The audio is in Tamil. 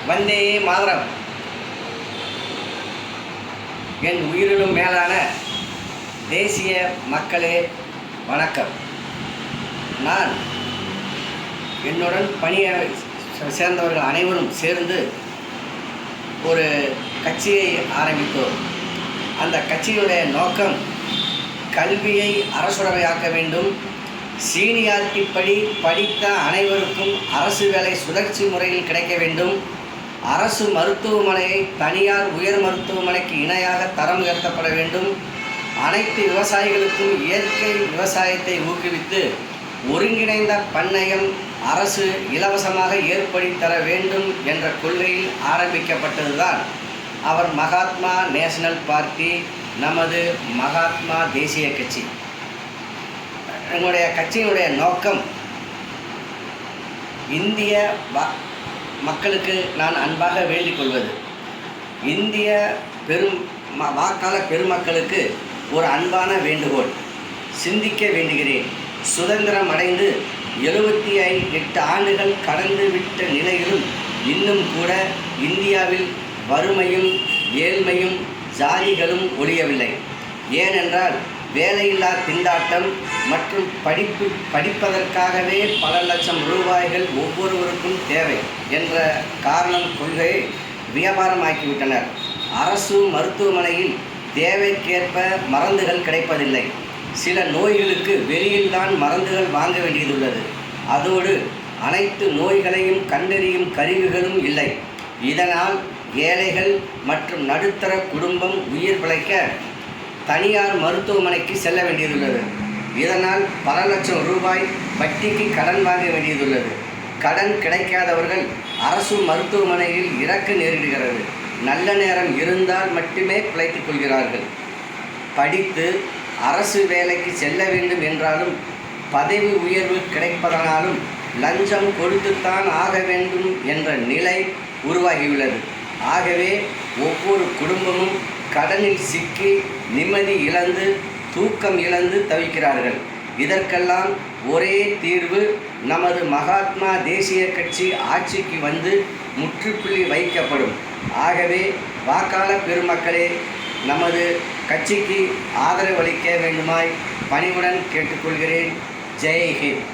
வந்தே மாதரம். என் உயிரிலும் மேலான தேசிய மக்களே வணக்கம். நான் என்னுடன் பணியை சேர்ந்தவர்கள் அனைவரும் சேர்ந்து ஒரு கட்சியை ஆரம்பித்தோம். அந்த கட்சியினுடைய நோக்கம் கல்வியை அரசுடைமையாக்க வேண்டும், சீனியாரிட்டி படி படித்த அனைவருக்கும் அரசு வேலை சுழற்சி முறையில் கிடைக்க வேண்டும், அரசு மருத்துவமனையை தனியார் உயர் மருத்துவமனைக்கு இணையாக தரம் உயர்த்தப்பட வேண்டும், அனைத்து விவசாயிகளுக்கும் இயற்கை விவசாயத்தை ஊக்குவித்து ஒருங்கிணைந்த பண்ணையம் அரசு இலவசமாக ஏற்படுத்தி தர வேண்டும் என்ற கொள்கையில் ஆரம்பிக்கப்பட்டதுதான் அவர் மகாத்மா நேஷனல் பார்ட்டி, நமது மகாத்மா தேசிய கட்சி. எங்களுடைய கட்சியினுடைய நோக்கம் இந்திய மக்களுக்கு நான் அன்பாக வேண்டிக் கொள்வது, இந்திய வாக்காள பெருமக்களுக்கு ஒரு அன்பான வேண்டுகோள். சிந்திக்க வேண்டுகிறேன். சுதந்திரம் அடைந்து 78 ஆண்டுகள் கடந்து விட்ட நிலையிலும் இன்னும் கூட இந்தியாவில் வறுமையும் ஏழ்மையும் ஜாதிகளும் ஒழியவில்லை. ஏனென்றால் வேலையில்லா திண்டாட்டம் மற்றும் படிப்பதற்காகவே பல லட்சம் ரூபாய்கள் ஒவ்வொருவருக்கும் தேவை என்ற காரணம் கொள்கையை வியாபாரமாக்கிவிட்டனர். அரசு மருத்துவமனையில் தேவைக்கேற்ப மருந்துகள் கிடைப்பதில்லை. சில நோய்களுக்கு வெளியில்தான் மருந்துகள் வாங்க வேண்டியதுள்ளது. அதோடு அனைத்து நோய்களையும் கண்டறியும் கருவிகளும் இல்லை. இதனால் ஏழைகள் மற்றும் நடுத்தர குடும்பம் உயிர் பிழைக்க தனியார் மருத்துவமனைக்கு செல்ல வேண்டியதுள்ளது. இதனால் பல லட்சம் ரூபாய் வட்டிக்கு கடன் வாங்க வேண்டியதுள்ளது. கடன் கிடைக்காதவர்கள் அரசு மருத்துவமனையில் இறக்க நேரிடுகிறது. நல்ல நேரம் இருந்தால் மட்டுமே பிழைத்துக் கொள்கிறார்கள். படித்து அரசு வேலைக்கு செல்ல வேண்டும் என்றாலும் பதவி உயர்வு கிடைப்பதனாலும் லஞ்சம் கொடுத்துத்தான் ஆக வேண்டும் என்ற நிலை உருவாகியுள்ளது. ஆகவே ஒவ்வொரு குடும்பமும் கடனில் சிக்கி நிம்மதி இழந்து தூக்கம் இழந்து தவிக்கிறார்கள். இதற்கெல்லாம் ஒரே தீர்வு நமது மகாத்மா தேசிய கட்சி ஆட்சிக்கு வந்து முற்றுப்புள்ளி வைக்கப்படும். ஆகவே வாக்காள பெருமக்களே, நமது கட்சிக்கு ஆதரவளிக்க வேண்டுமாய் பணிவுடன் கேட்டுக்கொள்கிறேன். ஜெய் ஹிந்த்.